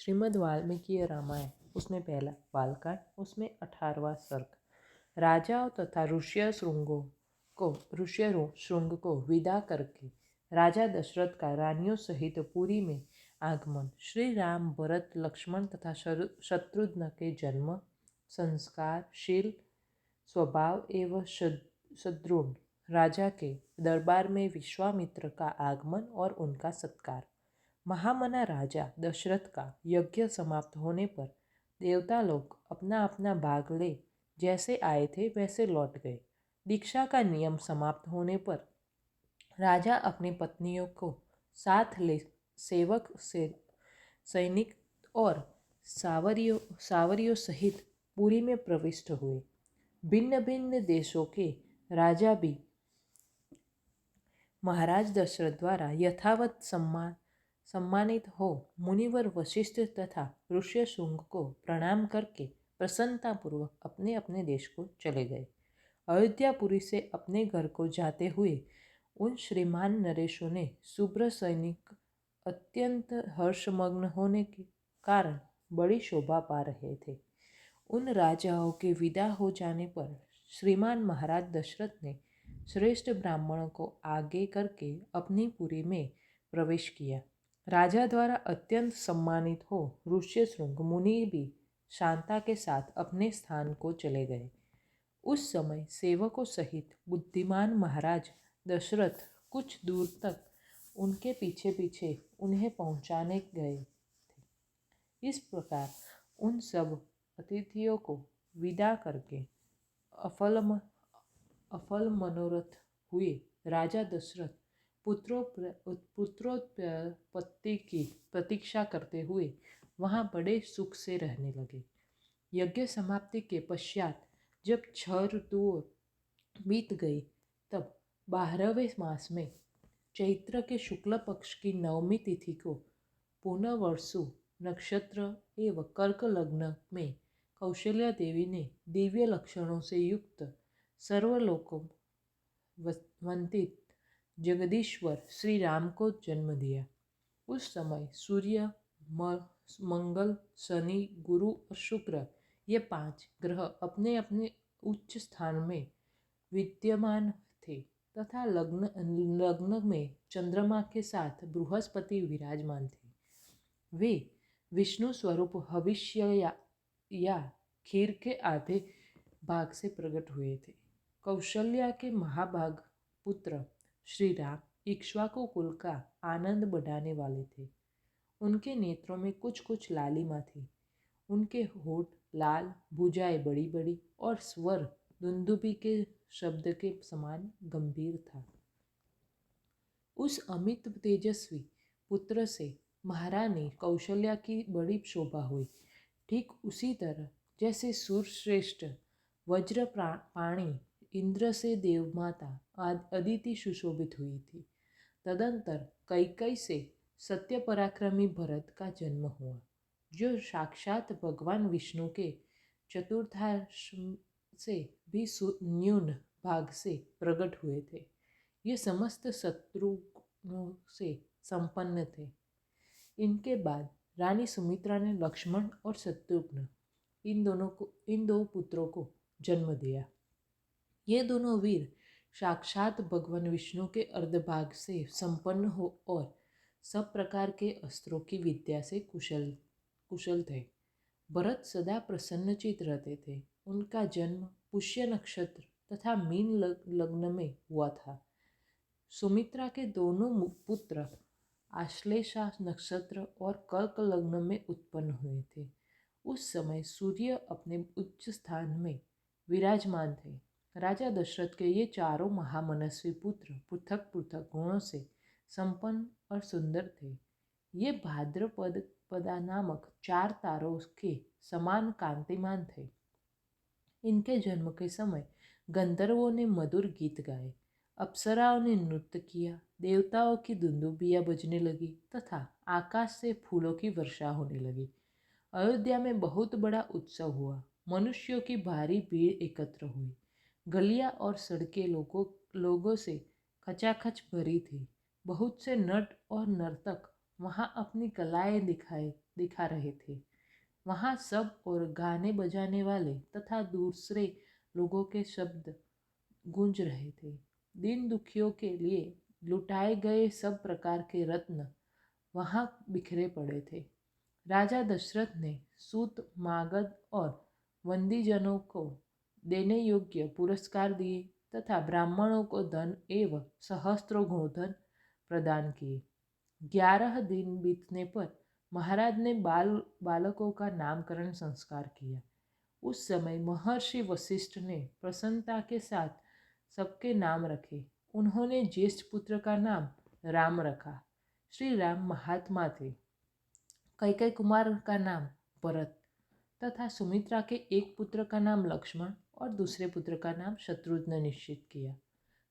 श्रीमद् वाल्मीकि रामायण उसमें पहला बालकांड, उसमें 18वां सर्ग। राजाओं तथा ऋष्य श्रृंग को विदा करके राजा दशरथ का रानियों सहित पुरी में आगमन। श्री राम, भरत, लक्ष्मण तथा शत्रुघ्न के जन्म, संस्कार, शील, स्वभाव एवं शत्रुघ्न राजा के दरबार में विश्वामित्र का आगमन और उनका सत्कार। महामना राजा दशरथ का यज्ञ समाप्त होने पर देवता लोग अपना अपना भाग ले जैसे आए थे वैसे लौट गए। दीक्षा का नियम समाप्त होने पर राजा अपनी पत्नियों को साथ ले सेवक से सैनिक और सावरियों सहित पुरी में प्रविष्ट हुए। भिन्न भिन्न देशों के राजा भी महाराज दशरथ द्वारा यथावत सम्मानित हो मुनिवर वशिष्ठ तथा ऋष्यशृंग को प्रणाम करके प्रसन्नतापूर्वक अपने अपने देश को चले गए। अयोध्यापुरी से अपने घर को जाते हुए उन श्रीमान नरेशों ने शुभ्र सैनिक अत्यंत हर्षमग्न होने के कारण बड़ी शोभा पा रहे थे। उन राजाओं के विदा हो जाने पर श्रीमान महाराज दशरथ ने श्रेष्ठ ब्राह्मणों को आगे करके अपनी पुरी में प्रवेश किया। राजा द्वारा अत्यंत सम्मानित हो ऋष्यशृंग मुनि भी शांता के साथ अपने स्थान को चले गए। उस समय सेवकों सहित बुद्धिमान महाराज दशरथ कुछ दूर तक उनके पीछे पीछे उन्हें पहुंचाने गए थे। इस प्रकार उन सब अतिथियों को विदा करके अफल मनोरथ हुए राजा दशरथ पुत्रोत्पत्ति की प्रतीक्षा करते हुए वहाँ बड़े सुख से रहने लगे। यज्ञ समाप्ति के पश्चात जब 6 ऋतुओं बीत गई तब 12वें मास में चैत्र के शुक्ल पक्ष की 9वीं तिथि को पुनर्वसु नक्षत्र एवं कर्क लग्न में कौशल्या देवी ने दिव्य लक्षणों से युक्त सर्वलोकों वंदित जगदीश्वर श्री राम को जन्म दिया। उस समय सूर्य, मंगल, शनि, गुरु और शुक्र ये 5 ग्रह अपने अपने उच्च स्थान में विद्यमान थे तथा लग्न में चंद्रमा के साथ बृहस्पति विराजमान थे। वे विष्णु स्वरूप हविष्य या खीर के आधे भाग से प्रकट हुए थे। कौशल्या के महाभाग पुत्र श्री राम इक्ष्वाकु कुल का आनंद बढ़ाने वाले थे। उनके नेत्रों में कुछ कुछ लालिमा थी। उनके होठ लाल, भुजाएं बड़ी बड़ी और स्वर दुंदुभि के शब्द के समान गंभीर था। उस अमित तेजस्वी पुत्र से महारानी कौशल्या की बड़ी शोभा हुई। ठीक उसी तरह जैसे सूर्यश्रेष्ठ वज्रपाणी इंद्र से देवमाता अदिति सुशोभित हुई थी। तदंतर कैकई से सत्य पराक्रमी भरत का जन्म हुआ, जो साक्षात भगवान विष्णु के चतुर्थांश से भी न्यून भाग से प्रकट हुए थे। ये समस्त शत्रुघ्नों से संपन्न थे। इनके बाद रानी सुमित्रा ने लक्ष्मण और शत्रुघ्न इन दो पुत्रों को जन्म दिया। ये दोनों वीर साक्षात भगवान विष्णु के अर्धभाग से संपन्न हो और सब प्रकार के अस्त्रों की विद्या से कुशल थे। भरत सदा प्रसन्नचित रहते थे। उनका जन्म पुष्य नक्षत्र तथा मीन लग्न में हुआ था। सुमित्रा के दोनों पुत्र आश्लेषा नक्षत्र और कर्क लग्न में उत्पन्न हुए थे। उस समय सूर्य अपने उच्च स्थान में विराजमान थे। राजा दशरथ के ये चारों महामनस्वी पुत्र पृथक पृथक गुणों से संपन्न और सुंदर थे। ये भाद्रपदा नामक 4 तारों के समान कांतिमान थे। इनके जन्म के समय गंधर्वों ने मधुर गीत गाए, अप्सराओं ने नृत्य किया, देवताओं की दुंदुभियां बजने लगी तथा आकाश से फूलों की वर्षा होने लगी। अयोध्या में बहुत बड़ा उत्सव हुआ। मनुष्यों की भारी भीड़ एकत्र हुई। गलियां और सड़कें लोगों से खचाखच भरी थी। बहुत से नट और नर्तक वहाँ अपनी कलाएं दिखा रहे थे। वहाँ सब और गाने बजाने वाले तथा दूसरे लोगों के शब्द गूंज रहे थे। दीन दुखियों के लिए लुटाए गए सब प्रकार के रत्न वहाँ बिखरे पड़े थे। राजा दशरथ ने सूत, मागध और वंदीजनों को देने योग्य पुरस्कार दिए तथा ब्राह्मणों को धन एवं सहस्त्रों गोधन प्रदान किए। 11 दिन बीतने पर महाराज ने बालकों का नामकरण संस्कार किया। उस समय महर्षि वशिष्ठ ने प्रसन्नता के साथ सबके नाम रखे। उन्होंने ज्येष्ठ पुत्र का नाम राम रखा। श्री राम महात्मा थे। कैकेयी कुमार का नाम भरत तथा सुमित्रा के एक पुत्र का नाम लक्ष्मण और दूसरे पुत्र का नाम शत्रुघ्न निश्चित किया।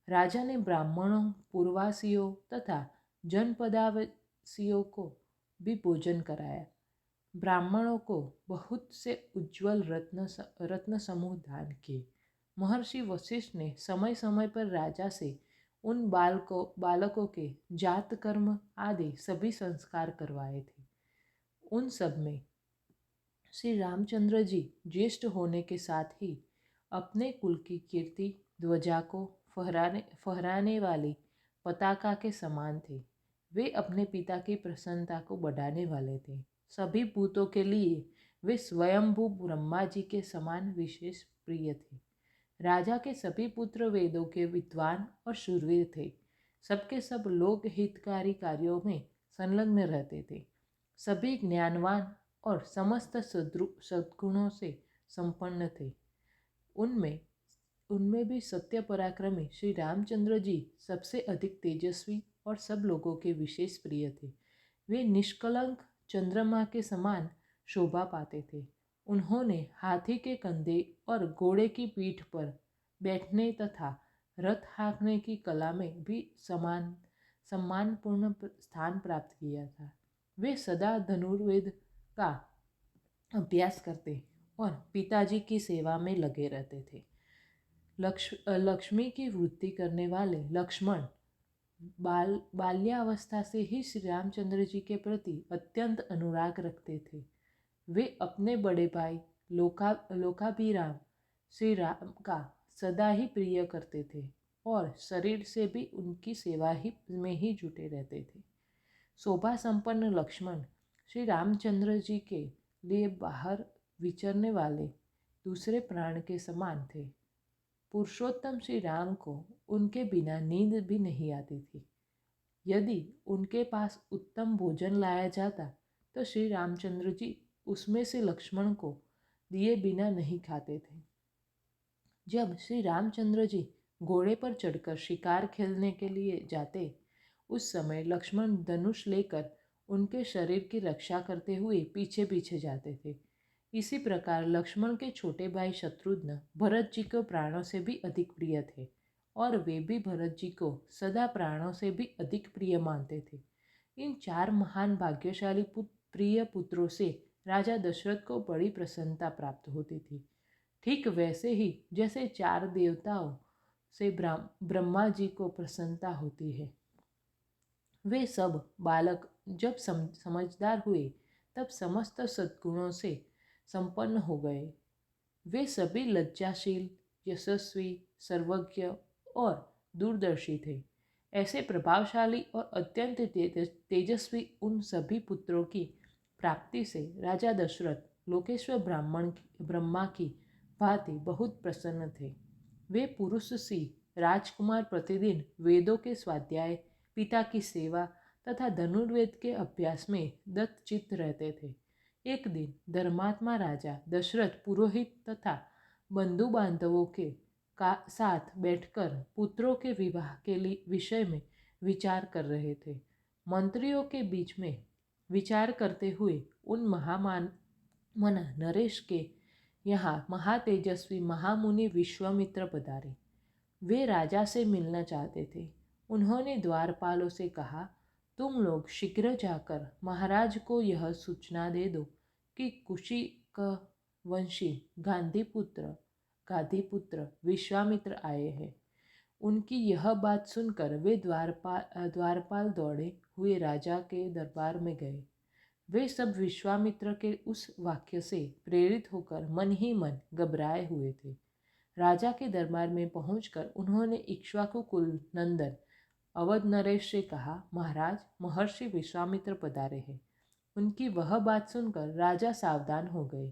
राजा ने ब्राह्मणों, पूर्ववासियों तथा जनपदवासियों को भी भोजन कराया। ब्राह्मणों को बहुत से उज्ज्वल रत्न समूह दान किए। महर्षि वशिष्ठ ने समय समय पर राजा से उन बालकों के जात कर्म आदि सभी संस्कार करवाए थे। उन सब में श्री रामचंद्र जी ज्येष्ठ होने के साथ ही अपने कुल की कीर्ति ध्वजा को फहराने वाली पताका के समान थे। वे अपने पिता की प्रसन्नता को बढ़ाने वाले थे। सभी भूतों के लिए वे स्वयंभू ब्रह्मा जी के समान विशेष प्रिय थे। राजा के सभी पुत्र वेदों के विद्वान और शूरवीर थे। सबके सब लोक हितकारी कार्यों में संलग्न रहते थे। सभी ज्ञानवान और समस्त सद्गुणों से संपन्न थे। उनमें उनमें भी सत्य पराक्रमी श्री रामचंद्र जी सबसे अधिक तेजस्वी और सब लोगों के विशेष प्रिय थे। वे निष्कलंक चंद्रमा के समान शोभा पाते थे। उन्होंने हाथी के कंधे और घोड़े की पीठ पर बैठने तथा रथ हाँकने की कला में भी सम्मानपूर्ण स्थान प्राप्त किया था। वे सदा धनुर्वेद का अभ्यास करते और पिताजी की सेवा में लगे रहते थे। लक्ष्मी की वृद्धि करने वाले लक्ष्मण बाल्यावस्था से ही श्री रामचंद्र जी के प्रति अत्यंत अनुराग रखते थे। वे अपने बड़े भाई लोकाभिराम श्री राम का सदा ही प्रिय करते थे और शरीर से भी उनकी सेवा में ही जुटे रहते थे। शोभा संपन्न लक्ष्मण श्री रामचंद्र जी के लिए बाहर विचरने वाले दूसरे प्राण के समान थे। पुरुषोत्तम श्री राम को उनके बिना नींद भी नहीं आती थी। यदि उनके पास उत्तम भोजन लाया जाता तो श्री रामचंद्र जी उसमें से लक्ष्मण को दिए बिना नहीं खाते थे। जब श्री रामचंद्र जी घोड़े पर चढ़कर शिकार खेलने के लिए जाते, उस समय लक्ष्मण धनुष लेकर उनके शरीर की रक्षा करते हुए पीछे पीछे जाते थे। इसी प्रकार लक्ष्मण के छोटे भाई शत्रुघ्न भरत जी को प्राणों से भी अधिक प्रिय थे और वे भी भरत जी को सदा प्राणों से भी अधिक प्रिय मानते थे। इन 4 महान भाग्यशाली प्रिय पुत्रों से राजा दशरथ को बड़ी प्रसन्नता प्राप्त होती थी। ठीक वैसे ही जैसे 4 देवताओं से ब्रह्मा जी को प्रसन्नता होती है। वे सब बालक जब समझदार हुए तब समस्त सद्गुणों से संपन्न हो गए। वे सभी लज्जाशील, यशस्वी, सर्वज्ञ और दूरदर्शी थे। ऐसे प्रभावशाली और अत्यंत तेजस्वी उन सभी पुत्रों की प्राप्ति से राजा दशरथ लोकेश्वर ब्रह्मा की भांति बहुत प्रसन्न थे। वे पुरुष सी राजकुमार प्रतिदिन वेदों के स्वाध्याय, पिता की सेवा तथा धनुर्वेद के अभ्यास में दत्तचित्त रहते थे। एक दिन धर्मात्मा राजा दशरथ पुरोहित तथा बंधु बांधवों के साथ बैठकर पुत्रों के विवाह के विषय में विचार कर रहे थे। मंत्रियों के बीच में विचार करते हुए उन महामना नरेश के यहाँ महातेजस्वी महामुनि विश्वामित्र पधारे। वे राजा से मिलना चाहते थे। उन्होंने द्वारपालों से कहा, तुम लोग शीघ्र जाकर महाराज को यह सूचना दे दो कि कुशिक वंशी गाधीपुत्र विश्वामित्र आए हैं। उनकी यह बात सुनकर वे द्वारपाल दौड़े हुए राजा के दरबार में गए। वे सब विश्वामित्र के उस वाक्य से प्रेरित होकर मन ही मन घबराए हुए थे। राजा के दरबार में पहुंचकर उन्होंने इक्ष्वाकु कुल नंदन अवध नरेश से कहा, महाराज, महर्षि विश्वामित्र पधारे हैं। उनकी वह बात सुनकर राजा सावधान हो गए।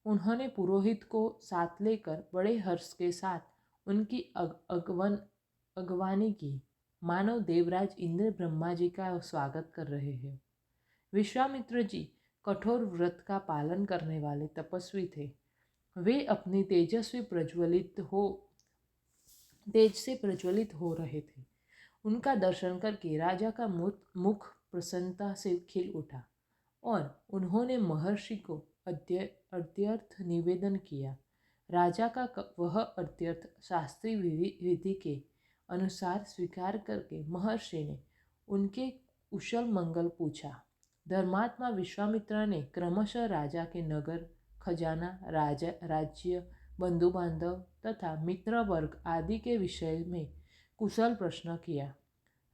उन्होंने पुरोहित को साथ लेकर बड़े हर्ष के साथ उनकी अगवानी की, मानव देवराज इंद्र ब्रह्मा जी का स्वागत कर रहे हैं। विश्वामित्र जी कठोर व्रत का पालन करने वाले तपस्वी थे। वे अपनी तेज से प्रज्वलित हो रहे थे। उनका दर्शन करके राजा का मुख प्रसन्नता से खिल उठा और उन्होंने महर्षि को अध्यर्थ निवेदन किया। राजा का वह अध्यर्थ शास्त्रीय विधि के अनुसार स्वीकार करके महर्षि ने उनके कुशल मंगल पूछा। धर्मात्मा विश्वामित्र ने क्रमशः राजा के नगर, खजाना, राज्य, बंधु बांधव तथा मित्र वर्ग आदि के विषय में कुशल प्रश्न किया।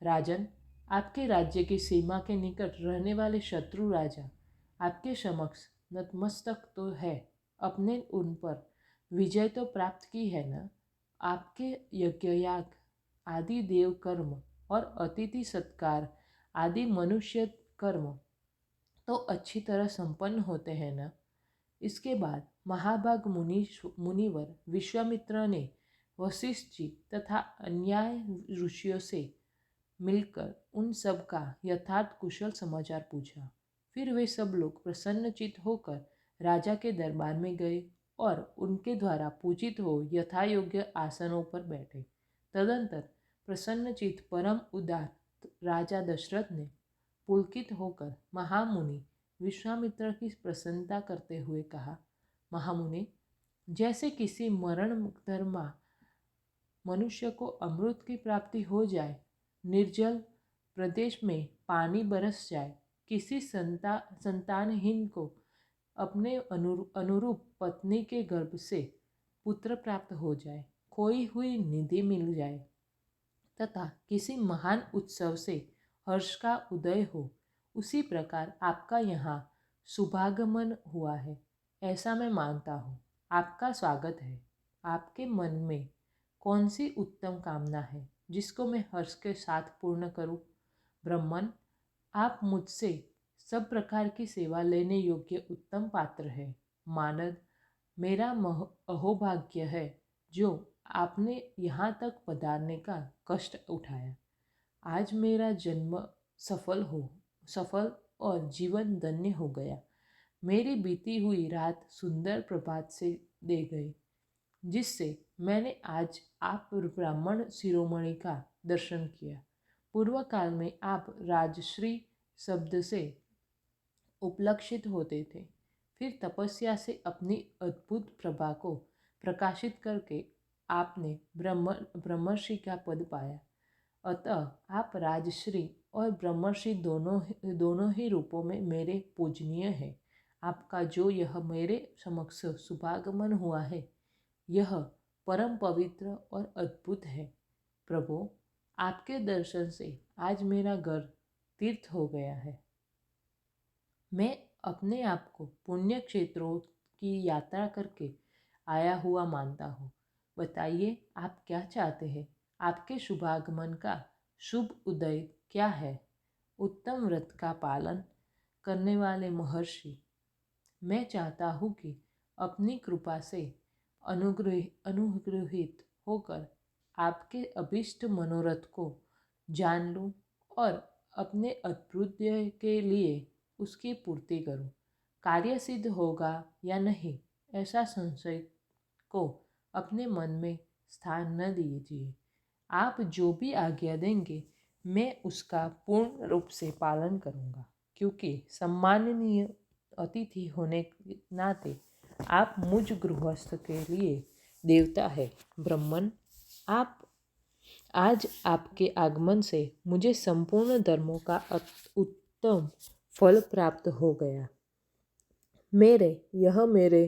राजन, आपके राज्य की सीमा के निकट रहने वाले शत्रु राजा आपके समक्ष नतमस्तक तो है, अपने उन पर विजय तो प्राप्त की है न? आपके यज्ञयाग आदि देव कर्म और अतिथि सत्कार आदि मनुष्य कर्म तो अच्छी तरह संपन्न होते हैं न? इसके बाद महाभाग मुनिवर विश्वामित्र ने वशिष्ठ जी तथा अन्य ऋषियों से मिलकर उन सब का यथार्थ कुशल समाचार पूछा। फिर वे सब लोग प्रसन्नचित होकर राजा के दरबार में गए और उनके द्वारा पूजित हो यथा योग्य आसनों पर बैठे। तदंतर प्रसन्नचित परम उदार राजा दशरथ ने पुलकित होकर महामुनि विश्वामित्र की प्रसन्नता करते हुए कहा, महामुनि, जैसे किसी मरण धर्मा मनुष्य को अमृत की प्राप्ति हो जाए, निर्जल प्रदेश में पानी बरस जाए, किसी संतानहीन को अपने अनुरूप पत्नी के गर्भ से पुत्र प्राप्त हो जाए, खोई हुई निधि मिल जाए तथा किसी महान उत्सव से हर्ष का उदय हो, उसी प्रकार आपका यहाँ शुभागमन हुआ है, ऐसा मैं मानता हूँ। आपका स्वागत है। आपके मन में कौन सी उत्तम कामना है जिसको मैं हर्ष के साथ पूर्ण करूं? ब्रह्मन, आप मुझसे सब प्रकार की सेवा लेने योग्य उत्तम पात्र है। मानद, मेरा अहोभाग्य है जो आपने यहाँ तक पधारने का कष्ट उठाया। आज मेरा जन्म सफल और जीवन धन्य हो गया। मेरी बीती हुई रात सुंदर प्रभात से दे गई, जिससे मैंने आज आप ब्राह्मण शिरोमणि का दर्शन किया। पूर्व काल में आप राजश्री शब्द से उपलक्षित होते थे, फिर तपस्या से अपनी अद्भुत प्रभा को प्रकाशित करके आपने ब्रह्मर्षि का पद पाया। अतः आप राजश्री और ब्रह्मर्षि दोनों ही रूपों में मेरे पूजनीय हैं। आपका जो यह मेरे समक्ष शुभागमन हुआ है, यह परम पवित्र और अद्भुत है। प्रभु, आपके दर्शन से आज मेरा घर तीर्थ हो गया है। मैं अपने आप को पुण्य क्षेत्रों की यात्रा करके आया हुआ मानता हूँ। बताइए, आप क्या चाहते हैं? आपके शुभागमन का शुभ उदय क्या है? उत्तम व्रत का पालन करने वाले महर्षि, मैं चाहता हूँ कि अपनी कृपा से अनुग्रहित होकर आपके अभीष्ट मनोरथ को जान लूँ और अपने अभ्युदय के लिए उसकी पूर्ति करूँ। कार्य सिद्ध होगा या नहीं, ऐसा संशय को अपने मन में स्थान न दीजिए। आप जो भी आज्ञा देंगे, मैं उसका पूर्ण रूप से पालन करूँगा, क्योंकि सम्माननीय अतिथि होने के नाते आप मुझ गृहस्थ के लिए देवता है। ब्रह्मन, आज आपके आगमन से मुझे संपूर्ण धर्मों का उत्तम फल प्राप्त हो गया। मेरे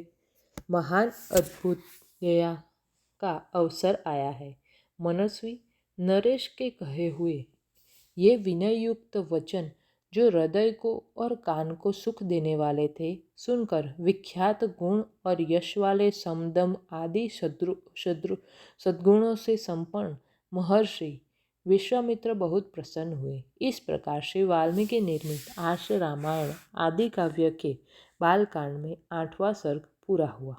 महान अद्भुतया का अवसर आया है। मनस्वी नरेश के कहे हुए ये विनययुक्त वचन जो हृदय को और कान को सुख देने वाले थे, सुनकर विख्यात गुण और यश वाले समदम आदि सद्गुणों से संपन्न महर्षि विश्वामित्र बहुत प्रसन्न हुए। इस प्रकार श्री वाल्मीकि निर्मित आर्ष रामायण आदि काव्य के बालकांड में 8वां सर्ग पूरा हुआ।